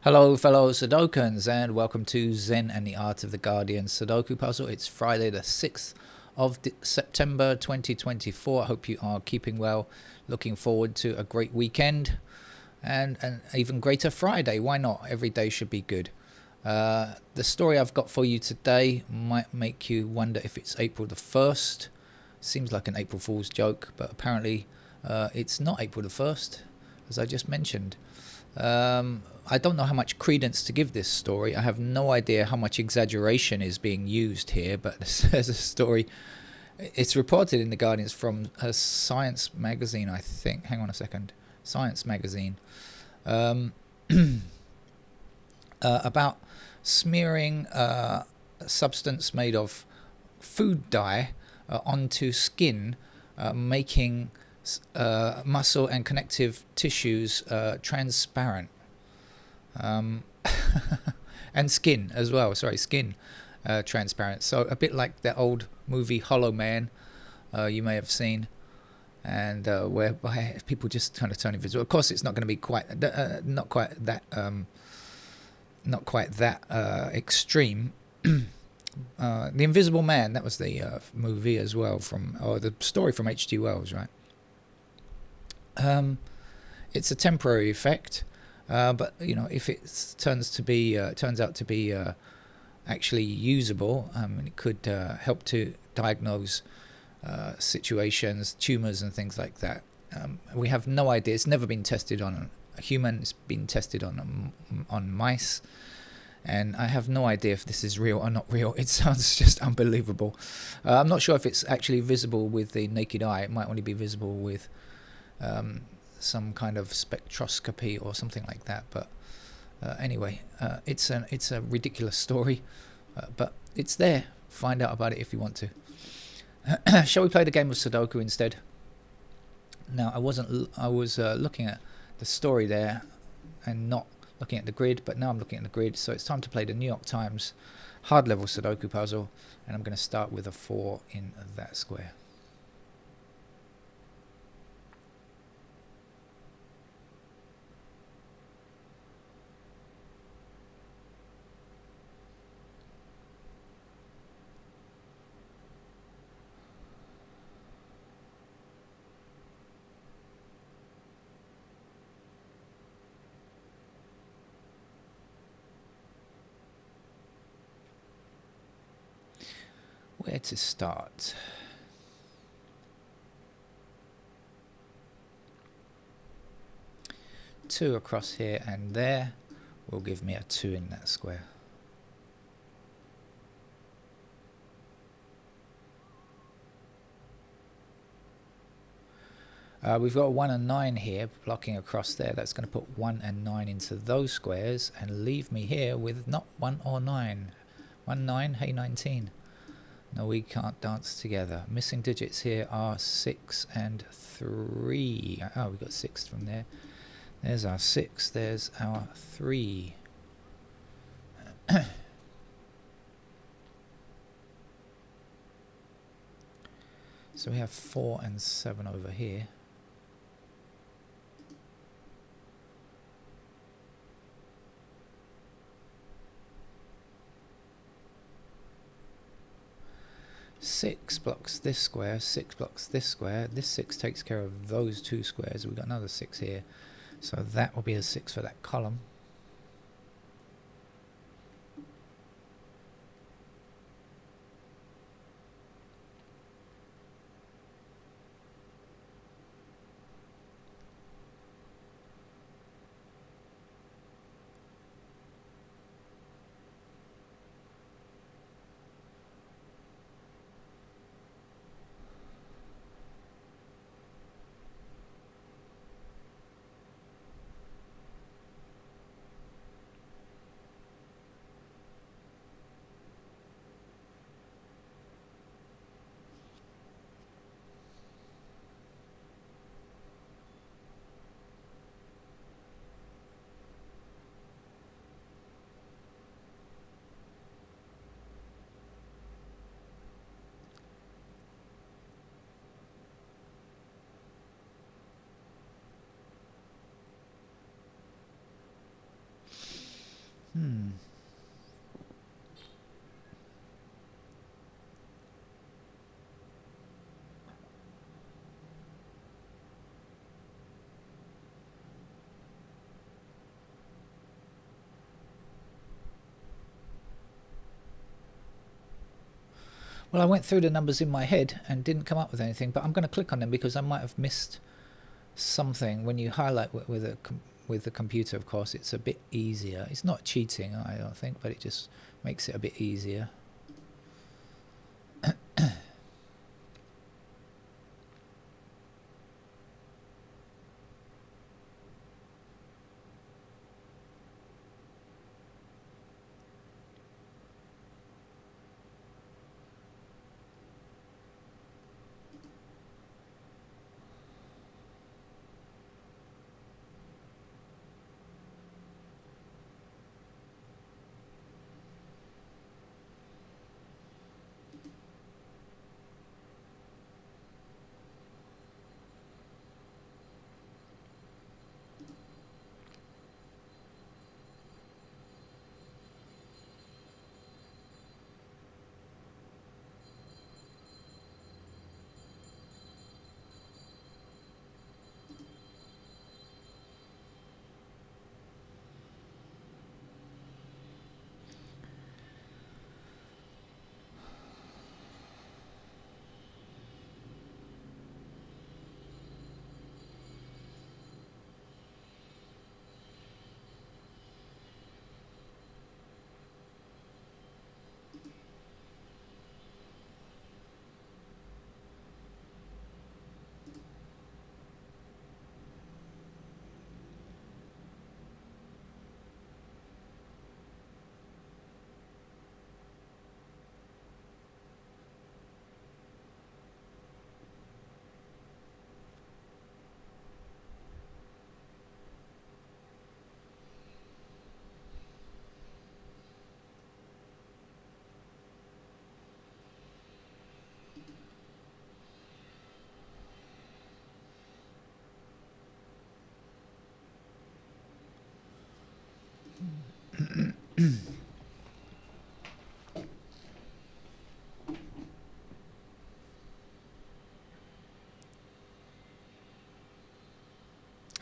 Hello, fellow Sudokans, and welcome to Zen and the Art of the Guardian Sudoku Puzzle. It's Friday, the 6th of September 2024. I hope you are keeping well. Looking forward to a great weekend and an even greater Friday. Why not? Every day should be good. The story I've got for you today might make you wonder if it's April the 1st. Seems like an April Fool's joke, but apparently it's not April the 1st, as I just mentioned. I don't know how much credence to give this story. I have no idea how much exaggeration is being used here, but there's a story. It's reported in The Guardians from a Science magazine, I think. Hang on a second. Science magazine. About smearing a substance made of food dye onto skin, making muscle and connective tissues transparent, and skin as well. Sorry, skin transparent. So a bit like that old movie Hollow Man, you may have seen, and whereby people just kind of turn invisible. Of course, it's not going to be not quite that extreme. The Invisible Man, that was the movie as well, or the story from H.G. Wells, right? It's a temporary effect, but if it turns out to be actually usable, it could help to diagnose situations, tumors, and things like that. We have no idea. It's never been tested on a human. It's been tested on mice, and I have no idea if this is real or not real. It sounds just unbelievable. I'm not sure if it's actually visible with the naked eye. It might only be visible with some kind of spectroscopy or something like that. But anyway, it's a ridiculous story, but it's there. Find out about it if you want to. Shall we play the game of Sudoku instead? Now, I was looking at the story there and not looking at the grid, but now I'm looking at the grid, so it's time to play the New York Times hard level Sudoku puzzle, and I'm going to start with a 4 in that square. Where to start? Two across here and there will give me a 2 in that square. We've got 1 and 9 here blocking across there. That's going to put 1 and 9 into those squares and leave me here with not 1 or 9. 1, 9, hey 19. No, we can't dance together. Missing digits here are 6 and 3. Oh, we got 6 from there. There's our 6. There's our 3. So we have 4 and 7 over here. Six blocks this square, 6 blocks this square. This 6 takes care of those 2 squares. We've got another 6 here. So that will be a 6 for that column. Well, I went through the numbers in my head and didn't come up with anything, but I'm going to click on them because I might have missed something. When you highlight with the computer, of course, it's a bit easier. It's not cheating, I don't think, but it just makes it a bit easier.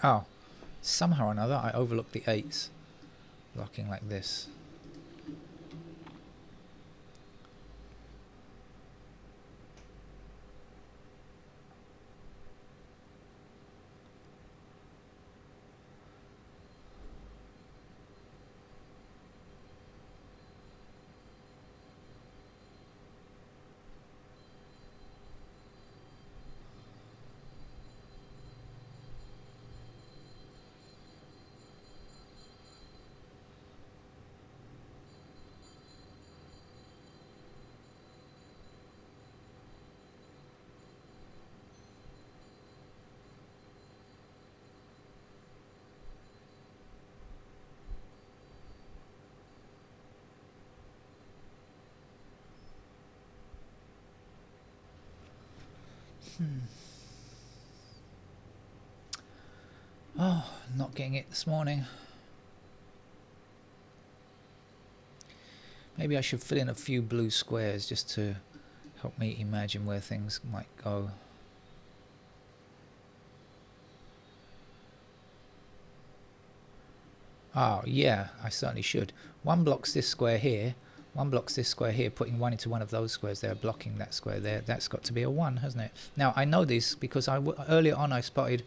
Oh, somehow or another I overlooked the 8s blocking like this. Oh, not getting it this morning. Maybe I should fill in a few blue squares just to help me imagine where things might go. Oh, yeah, I certainly should. One blocks this square here, one blocks this square here, putting one into one of those squares there, blocking that square there. That's got to be a 1, hasn't it? Now, I know this because earlier on I spotted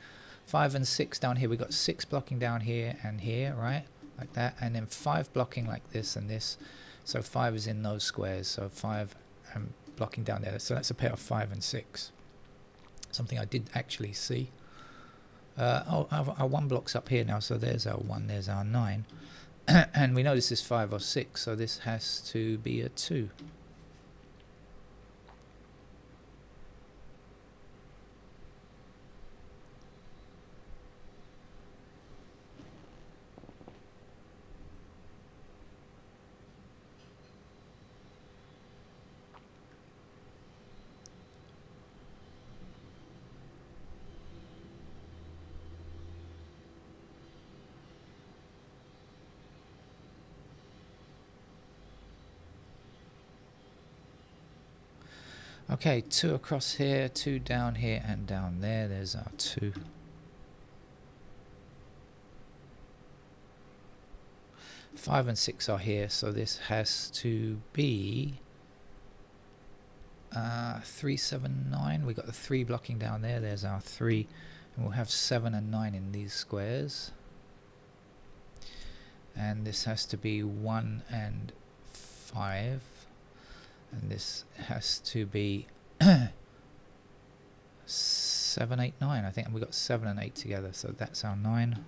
5 and 6 down here. We got 6 blocking down here and here, right? Like that. And then 5 blocking like this and this. So 5 is in those squares. So 5 and blocking down there. So that's a pair of 5 and 6. Something I did actually see. Our 1 block's up here now, so there's our 1, there's our 9. And we know this is 5 or 6, so this has to be a 2. Okay, 2 across here, 2 down here and down there. There's our 2. 5 and 6 are here, so this has to be 379. We got the 3 blocking down there. There's our 3, and we'll have 7 and 9 in these squares. And this has to be 1 and 5, and this has to be 7, 8, 9. I think we got 7 and 8 together, so that's our 9.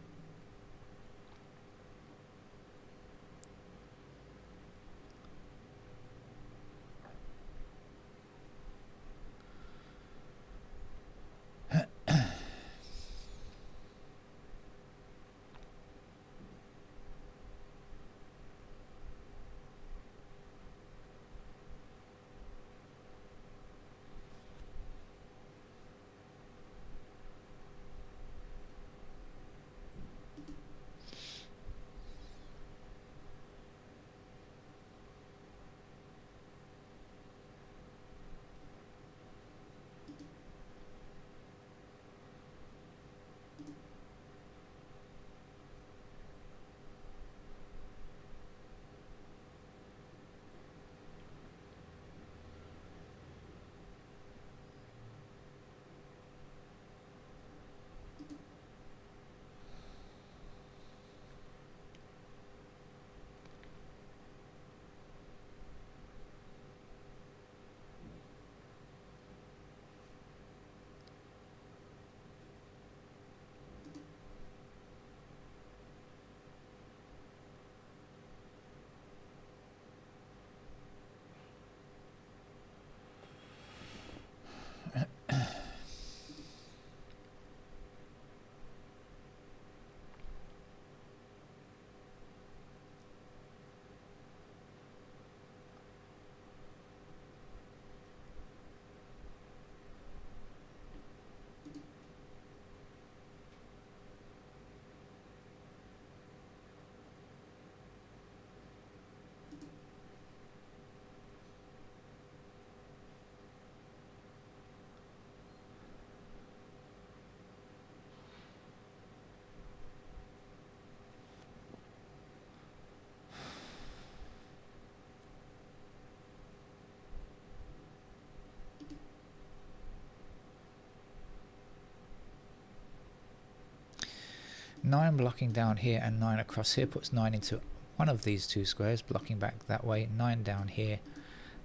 Nine blocking down here and 9 across here puts 9 into one of these 2 squares, blocking back that way. 9 down here.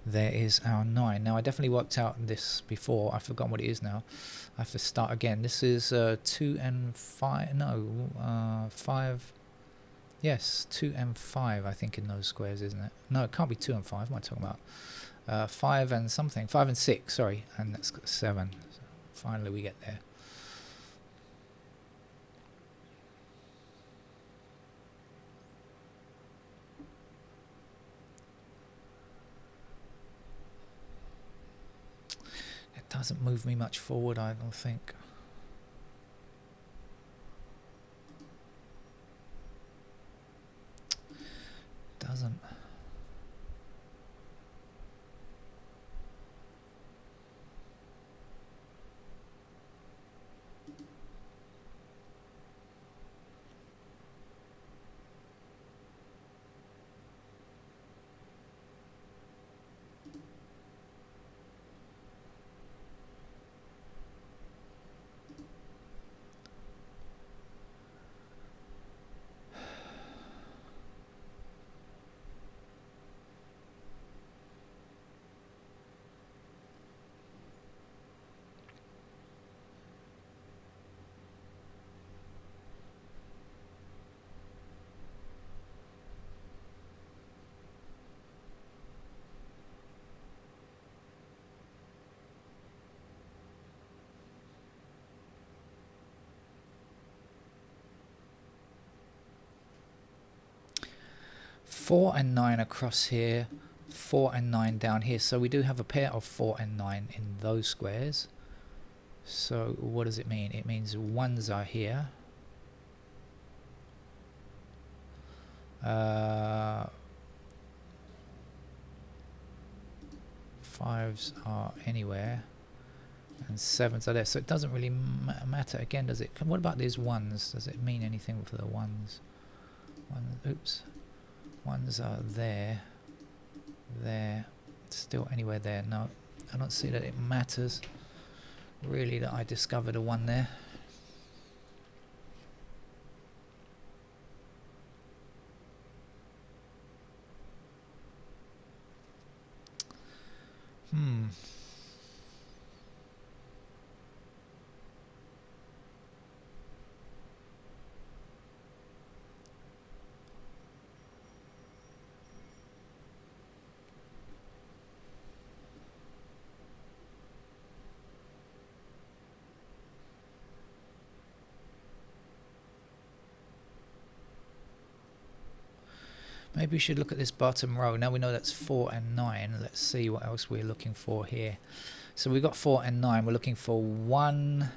There is our 9. Now I definitely worked out this before. I've forgotten what it is now. I have to start again. This is 2 and 5. No, 5. Yes, 2 and 5 I think in those squares, isn't it? No, it can't be 2 and 5. What am I talking about? 5 and something. 5 and 6, sorry. And that's 7. So finally we get there. Doesn't move me much forward, I don't think. Doesn't. Four and 9 across here, 4 and 9 down here. So we do have a pair of 4 and 9 in those squares. So what does it mean? It means 1s are here. 5s are anywhere. And 7s are there. So it doesn't really matter again, does it? What about these 1s? Does it mean anything for the 1s? Oops. 1s are there. There. Still anywhere there. No. I don't see that it matters really that I discovered a 1 there. Maybe we should look at this bottom row. Now we know that's 4 and 9. Let's see what else we're looking for here. So we've got 4 and 9. We're looking for 1,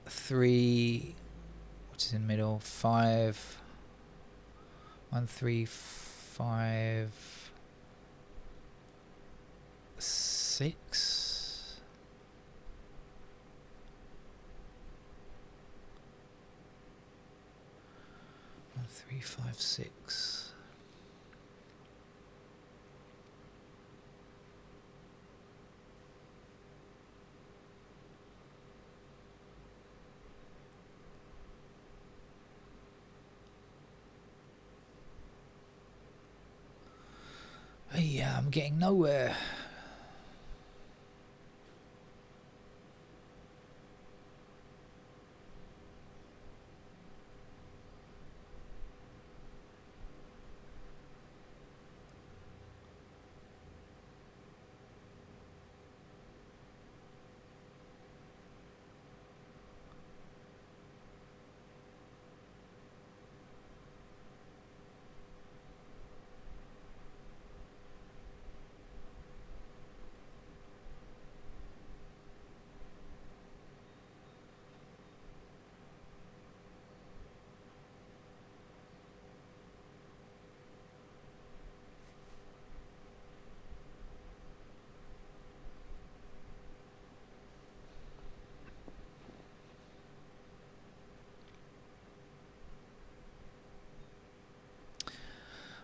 3, which is in the middle, 5, 1, 3, 5, 6. 1, 3, 5, 6. Yeah, I'm getting nowhere.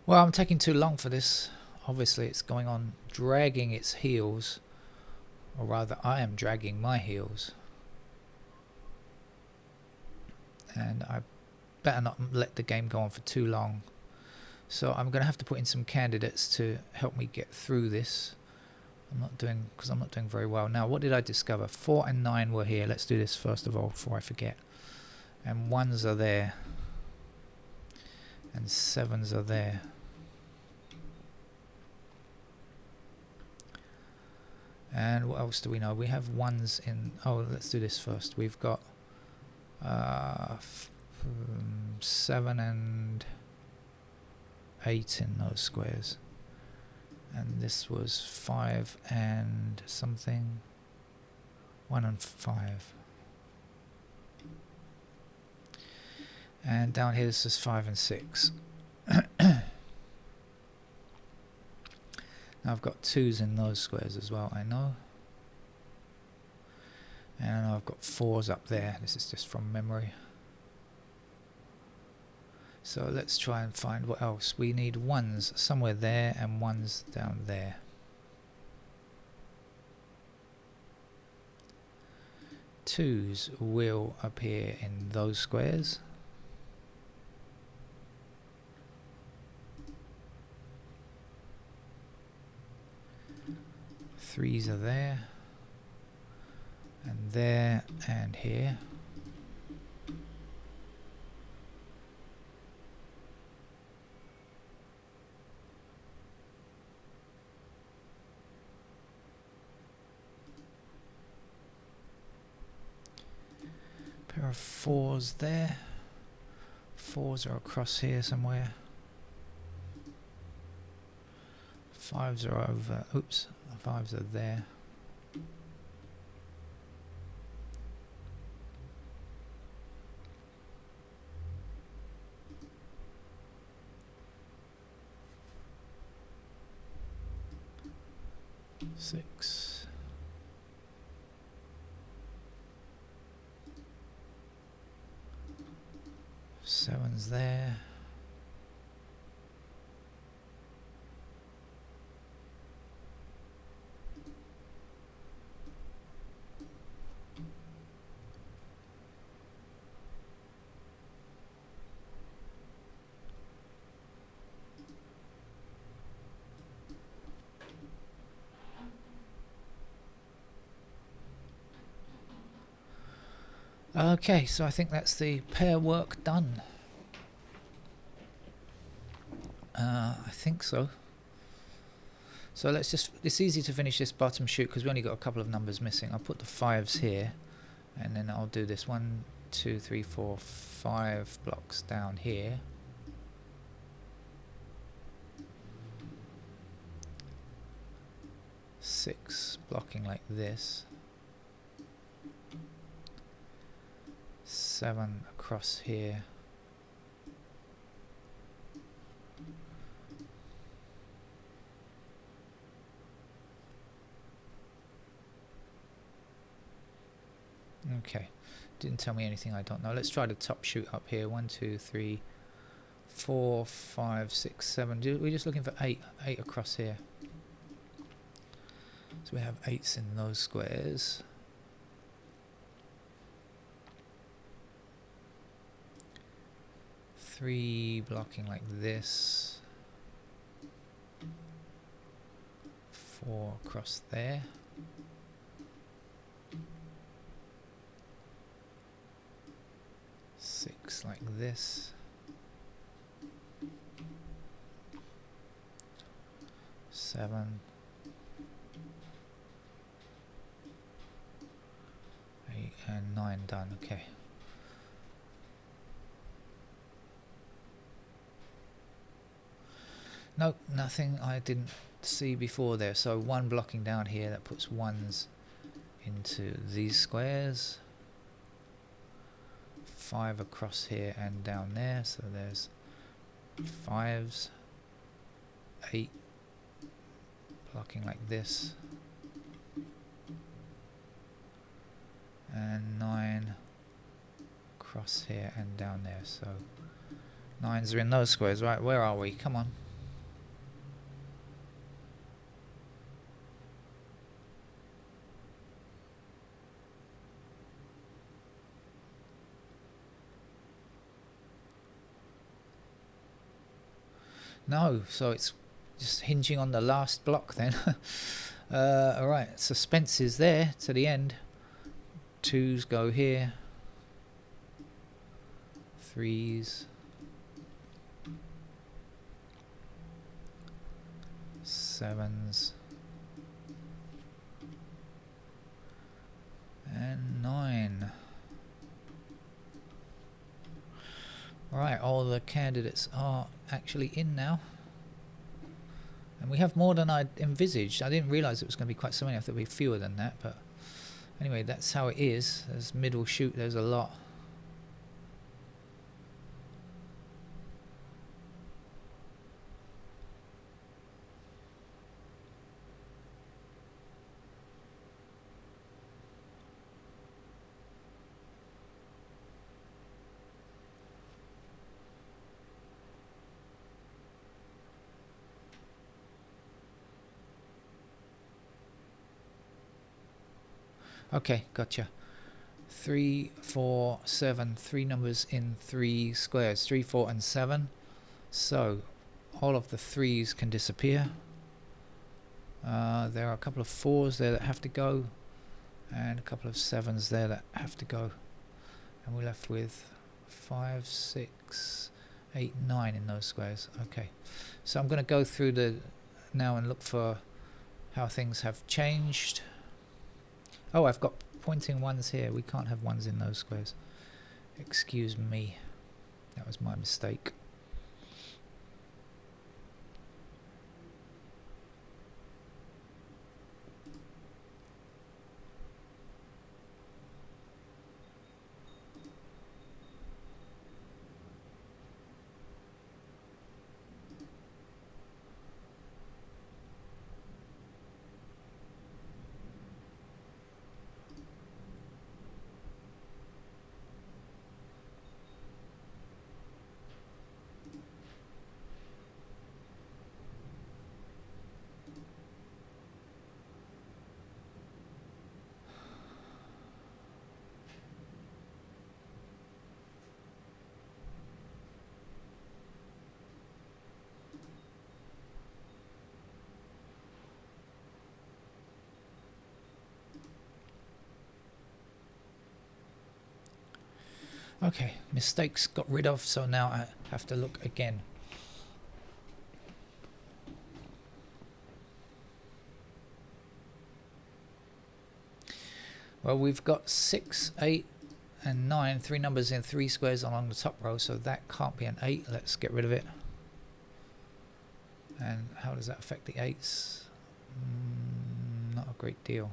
Well, I'm taking too long for this. Obviously, it's going on dragging its heels, or rather, I am dragging my heels. And I better not let the game go on for too long. So I'm going to have to put in some candidates to help me get through this. I'm not doing very well. Now, what did I discover? 4 and 9 were here. Let's do this first of all before I forget. And 1s are there. And 7s are there. And what else do we know? We have 1s in... Oh, let's do this first. We've got 7 and 8 in those squares. And this was 5 and something. 1 and 5. And down here this is 5 and 6. Now I've got 2s in those squares as well, I know. And I know I've got 4s up there. This is just from memory. So let's try and find what else. We need 1s somewhere there and 1s down there. Twos will appear in those squares. Threes are there and here. Pair of 4s there. 4s are across here somewhere. 5s are over. Oops. 5s are there. Six. Seven's there. Okay, so I think that's the pair work done. I think so. So let's just, it's easy to finish this bottom shoot because we only got a couple of numbers missing. I'll put the 5s here and then I'll do this 1, 2, 3, 4, 5 blocks down here. Six blocking like this. 7 across here. Okay, didn't tell me anything I don't know. Let's try the top shoot up here. 1, 2, 3, 4, 5, 6, 7. We're just looking for 8 across here. So we have 8s in those squares. Three blocking like this. 4 across there. 6 like this. 7. 8 and 9 done. Okay. Nope, nothing I didn't see before there. So 1 blocking down here, that puts 1s into these squares. 5 across here and down there, so there's 5s. 8 blocking like this. And 9 across here and down there, so 9s are in those squares. Right, where are we? Come on. No, so it's just hinging on the last block then. Alright, suspense is there to the end. 2s go here. 3s. 7s. And 9. Right, all the candidates are actually in now. And we have more than I envisaged. I didn't realise it was going to be quite so many. I thought it would be fewer than that. But anyway, that's how it is. There's middle shoot, there's a lot. Okay, gotcha. 3, 4, 7, 3 numbers in 3 squares, 3, 4 and 7. So all of the 3s can disappear. There are a couple of 4s there that have to go, and a couple of 7s there that have to go, and we're left with 5, 6, 8, 9 in those squares. Okay, so I'm going to go through the now and look for how things have changed. Oh, I've got pointing 1s here. We can't have 1s in those squares. Excuse me. That was my mistake. Okay, mistakes got rid of, so now I have to look again. Well, we've got 6, 8 and 9, three numbers in three squares along the top row, so that can't be an 8. Let's get rid of it. And how does that affect the 8s? Not a great deal.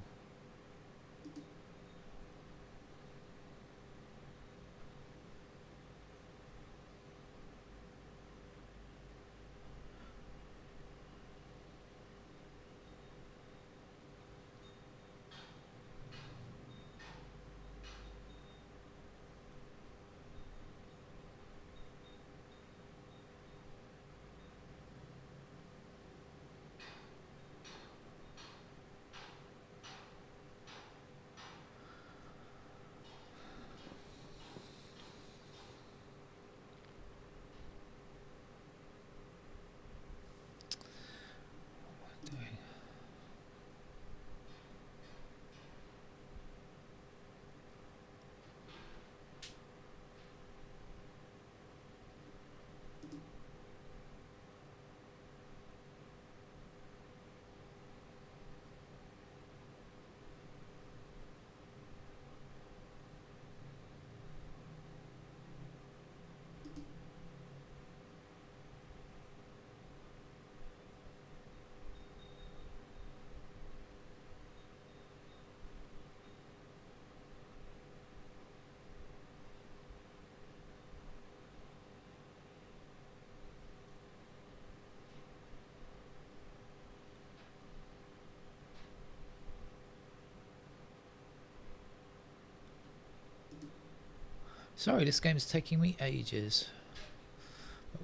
Sorry, this game's taking me ages.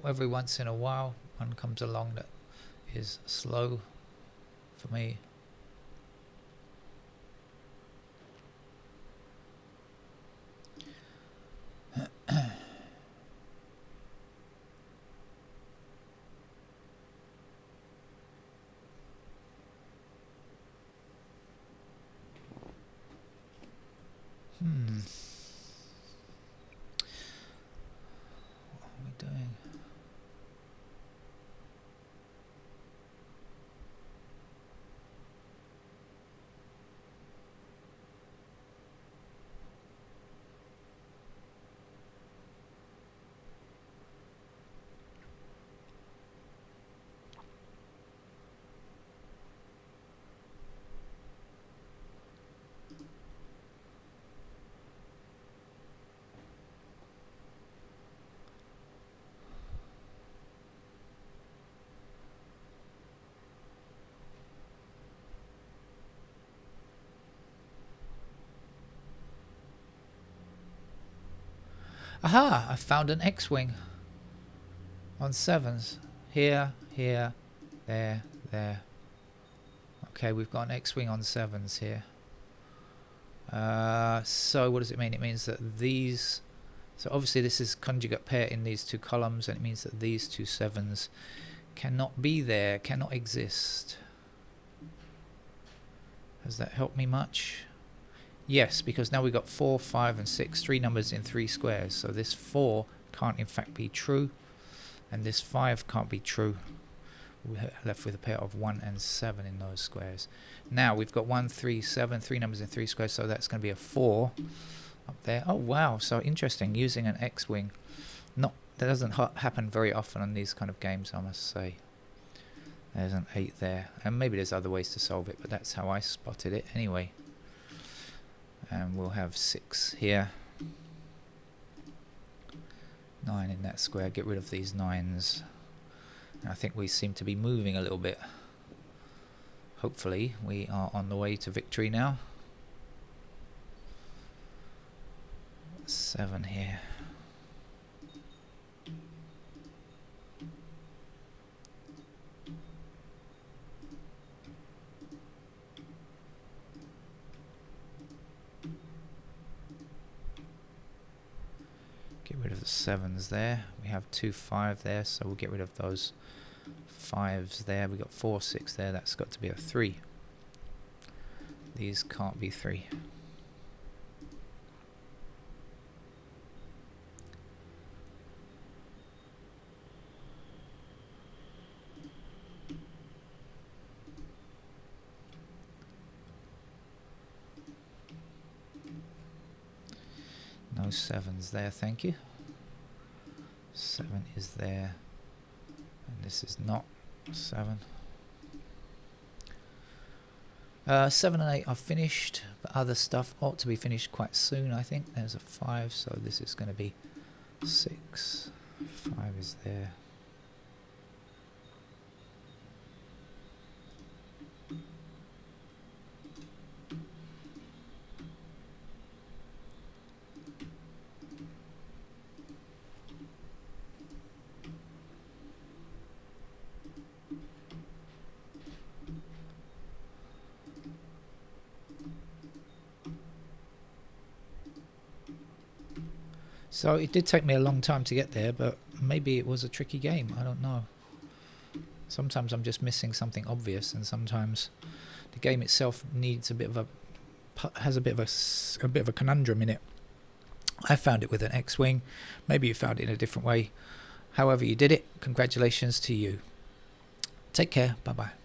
But every once in a while, one comes along that is slow for me. What are we doing? Aha! I found an X-wing on 7s. Here, here, there, there. Okay, we've got an X-wing on 7s here. So what does it mean? It means that these... So obviously this is conjugate pair in these two columns, and it means that these two 7s cannot be there, cannot exist. Has that helped me much? Yes, because now we've got 4, 5 and 6, three numbers in three squares. So this 4 can't in fact be true, and this 5 can't be true. We're left with a pair of 1 and 7 in those squares. Now we've got 1, 3, 7, three numbers in three squares, so that's going to be a 4 up there. Oh wow, so interesting, using an X-wing. That doesn't happen very often on these kind of games, I must say. There's an 8 there, and maybe there's other ways to solve it, but that's how I spotted it anyway. And we'll have 6 here, 9 in that square. Get rid of these 9s. And I think we seem to be moving a little bit. Hopefully we are on the way to victory now. 7 here. Get rid of the 7s there. We have 2, 5 there, so we'll get rid of those 5s there. We got 4, 6 there. That's got to be a 3. These can't be 3. 7's there, thank you. 7 is there, and this is not 7. 7 and 8 are finished, but other stuff ought to be finished quite soon, I think. There's a 5, so this is going to be 6. 5 is there. So it did take me a long time to get there, but maybe it was a tricky game. I don't know. Sometimes I'm just missing something obvious, and sometimes the game itself needs a bit of has a bit of a conundrum in it. I found it with an X-wing. Maybe you found it in a different way. However you did it, congratulations to you. Take care. Bye bye.